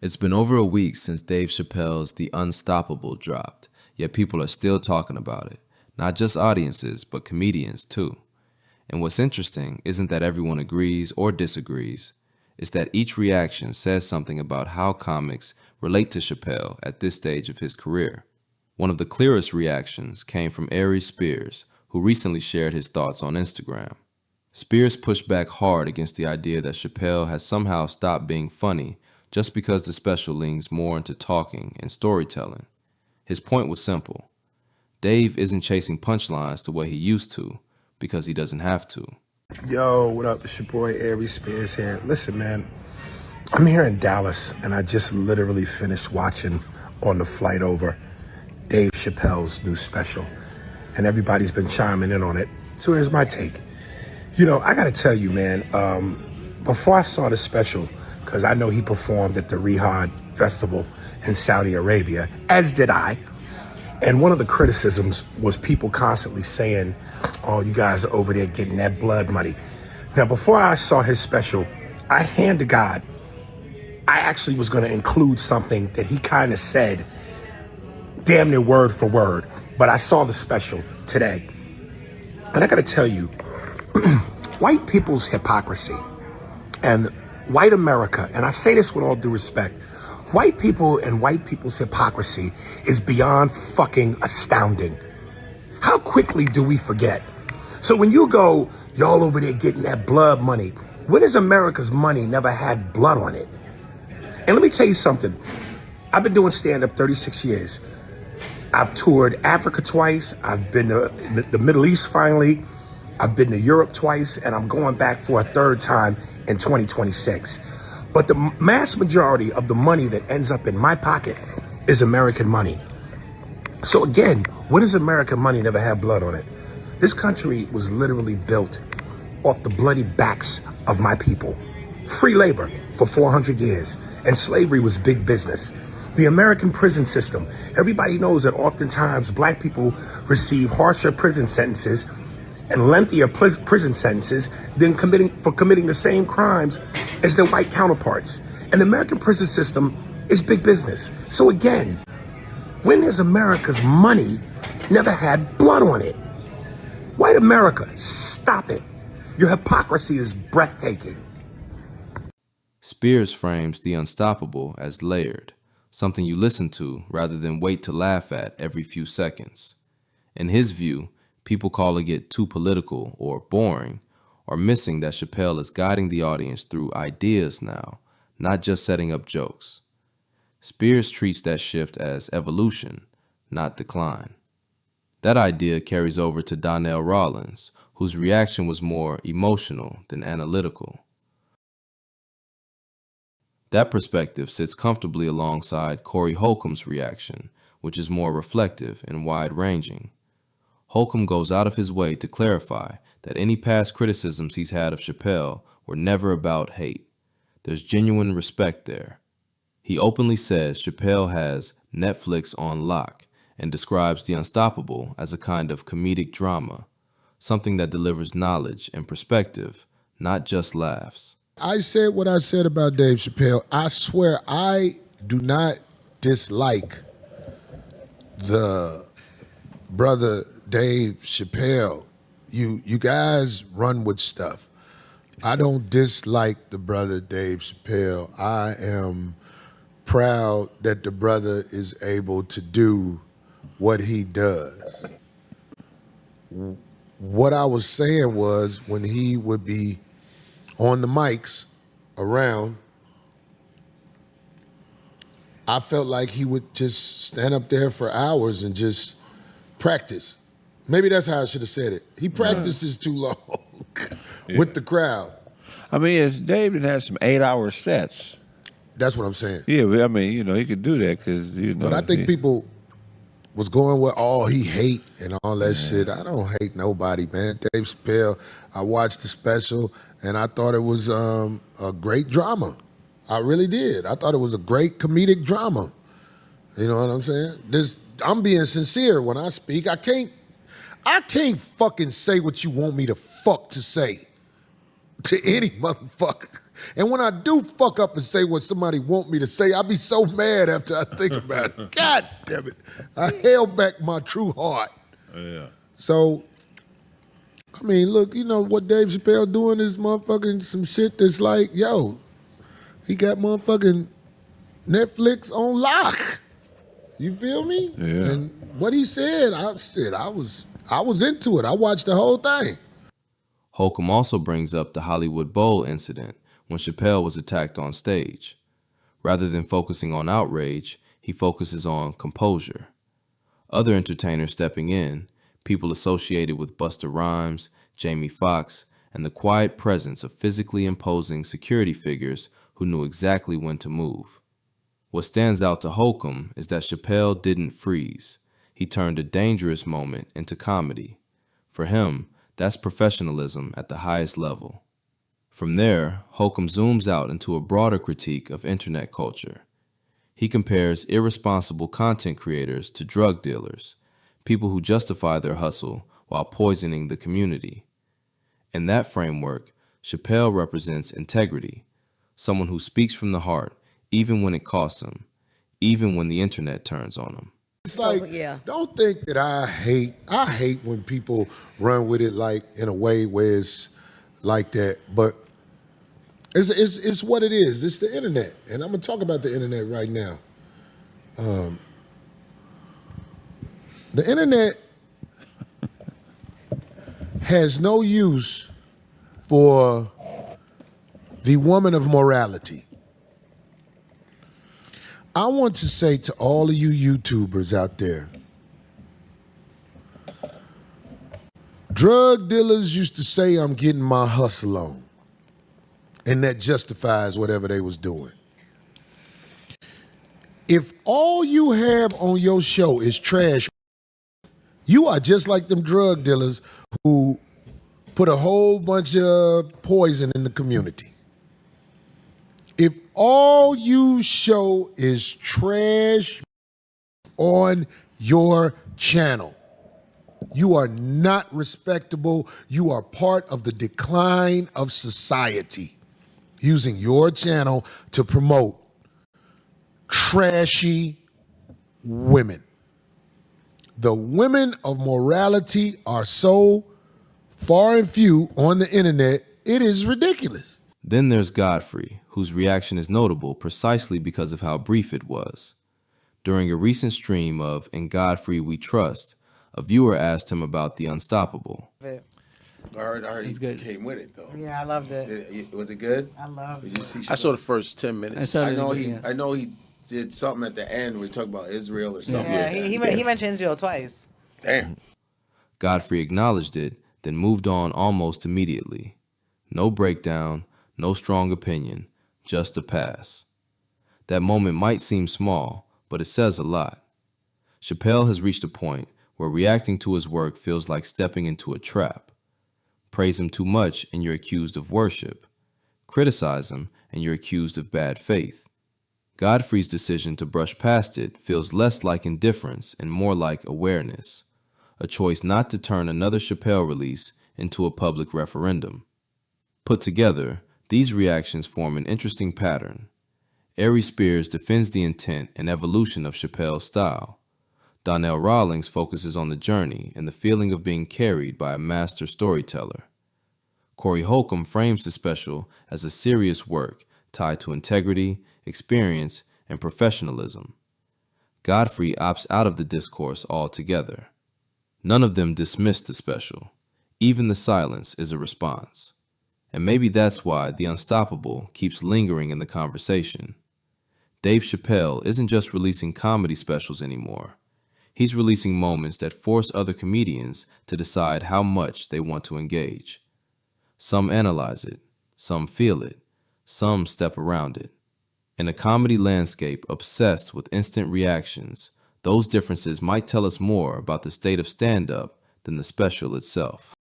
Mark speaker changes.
Speaker 1: It's been over a week since Dave Chappelle's The Unstoppable dropped, yet people are still talking about it. Not just audiences, but comedians too. And what's interesting isn't that everyone agrees or disagrees, it's that each reaction says something about how comics relate to Chappelle at this stage of his career. One of the clearest reactions came from Aries Spears, who recently shared his thoughts on Instagram. Spears pushed back hard against the idea that Chappelle has somehow stopped being funny just because the special leans more into talking and storytelling. His point was simple. Dave isn't chasing punchlines the way he used to because he doesn't have to.
Speaker 2: Yo, what up? It's your boy Aries Spears here. Listen, man, I'm here in Dallas and I just literally finished watching on the flight over Dave Chappelle's new special. And everybody's been chiming in on it. So here's my take. You know, I gotta tell you, man, before I saw the special, because I know he performed at the Riyadh Festival in Saudi Arabia, as did I. And one of the criticisms was people constantly saying, oh, you guys are over there getting that blood money. Now, before I saw his special, I hand to God, I actually was gonna include something that he kind of said, damn near word for word, but I saw the special today. And I gotta tell you, white people's hypocrisy and white America, and I say this with all due respect, white people and white people's hypocrisy is beyond fucking astounding. How quickly do we forget? So when you go, y'all over there getting that blood money, when has America's money never had blood on it? And let me tell you something. I've been doing stand-up 36 years. I've toured Africa twice. I've been to the Middle East finally. I've been to Europe twice, and I'm going back for a third time in 2026. But the mass majority of the money that ends up in my pocket is American money. So again, when has American money never had blood on it? This country was literally built off the bloody backs of my people. Free labor for 400 years, and slavery was big business. The American prison system, everybody knows that oftentimes black people receive harsher prison sentences and lengthier prison sentences than committing the same crimes as their white counterparts. And the American prison system is big business. So again, when has America's money never had blood on it? White America, stop it. Your hypocrisy is breathtaking.
Speaker 1: Spears frames The Unstoppable as layered, something you listen to rather than wait to laugh at every few seconds. In his view, people calling it too political or boring are missing that Chappelle is guiding the audience through ideas now, not just setting up jokes. Spears treats that shift as evolution, not decline. That idea carries over to Donnell Rawlins, whose reaction was more emotional than analytical. That perspective sits comfortably alongside Corey Holcomb's reaction, which is more reflective and wide-ranging. Holcomb goes out of his way to clarify that any past criticisms he's had of Chappelle were never about hate. There's genuine respect there. He openly says Chappelle has Netflix on lock and describes The Unstoppable as a kind of comedic drama, something that delivers knowledge and perspective, not just laughs.
Speaker 3: I said what I said about Dave Chappelle. I swear I do not dislike the brother Dave Chappelle. You guys run with stuff. I don't dislike the brother Dave Chappelle. I am proud that the brother is able to do what he does. What I was saying was when he would be on the mics around, I felt like he would just stand up there for hours and just practice. Maybe that's how I should have said it. He practices too long with the crowd.
Speaker 4: I mean, David has some 8-hour sets.
Speaker 3: That's what I'm saying.
Speaker 4: Yeah, I mean, he could do that because,
Speaker 3: But I think people was going with all he hate and all that shit. I don't hate nobody, man. Dave Chappelle, I watched the special and I thought it was a great drama. I really did. I thought it was a great comedic drama. You know what I'm saying? I'm being sincere when I speak. I can't fucking say what you want me to fuck to say to any motherfucker. And when I do fuck up and say what somebody want me to say, I be so mad after I think about it. God damn it. I held back my true heart.
Speaker 4: Yeah.
Speaker 3: So, I mean, look, you know what Dave Chappelle doing is motherfucking some shit that's like, yo, he got motherfucking Netflix on lock. You feel me?
Speaker 4: Yeah.
Speaker 3: And what he said, I was into it. I watched the whole thing.
Speaker 1: Holcomb also brings up the Hollywood Bowl incident when Chappelle was attacked on stage. Rather than focusing on outrage, he focuses on composure. Other entertainers stepping in, people associated with Busta Rhymes, Jamie Foxx, and the quiet presence of physically imposing security figures who knew exactly when to move. What stands out to Holcomb is that Chappelle didn't freeze. He turned a dangerous moment into comedy. For him, that's professionalism at the highest level. From there, Holcomb zooms out into a broader critique of internet culture. He compares irresponsible content creators to drug dealers, people who justify their hustle while poisoning the community. In that framework, Chappelle represents integrity, someone who speaks from the heart, even when it costs him, even when the internet turns on him.
Speaker 3: It's like, don't think that I hate when people run with it like in a way where it's like that, but it's what it is. It's the internet, and I'm gonna talk about the internet right now. The internet has no use for the woman of morality. I want to say to all of you YouTubers out there, drug dealers used to say I'm getting my hustle on, and that justifies whatever they was doing. If all you have on your show is trash, you are just like them drug dealers who put a whole bunch of poison in the community. If all you show is trash on your channel, you are not respectable. You are part of the decline of society, using your channel to promote trashy women. The women of morality are so far and few on the internet, it is ridiculous.
Speaker 1: Then there's Godfrey, whose reaction is notable precisely because of how brief it was. During a recent stream of In Godfrey We Trust, a viewer asked him about The Unstoppable.
Speaker 5: I heard he came with it though.
Speaker 6: Yeah, I loved it.
Speaker 5: Was it good?
Speaker 6: I loved
Speaker 5: Did you
Speaker 6: it.
Speaker 5: see
Speaker 7: I saw the first 10 minutes.
Speaker 5: I know he did something at the end where he talked about Israel or something.
Speaker 6: Yeah,
Speaker 5: like that.
Speaker 6: he mentioned Israel twice.
Speaker 5: Damn.
Speaker 1: Godfrey acknowledged it, then moved on almost immediately. No breakdown, no strong opinion, just a pass. That moment might seem small, but it says a lot. Chappelle has reached a point where reacting to his work feels like stepping into a trap. Praise him too much and you're accused of worship. Criticize him and you're accused of bad faith. Godfrey's decision to brush past it feels less like indifference and more like awareness, a choice not to turn another Chappelle release into a public referendum. Put together, these reactions form an interesting pattern. Aries Spears defends the intent and evolution of Chappelle's style. Donnell Rawlings focuses on the journey and the feeling of being carried by a master storyteller. Corey Holcomb frames the special as a serious work tied to integrity, experience, and professionalism. Godfrey opts out of the discourse altogether. None of them dismiss the special. Even the silence is a response. And maybe that's why The Unstoppable keeps lingering in the conversation. Dave Chappelle isn't just releasing comedy specials anymore. He's releasing moments that force other comedians to decide how much they want to engage. Some analyze it, some feel it, some step around it. In a comedy landscape obsessed with instant reactions, those differences might tell us more about the state of stand-up than the special itself.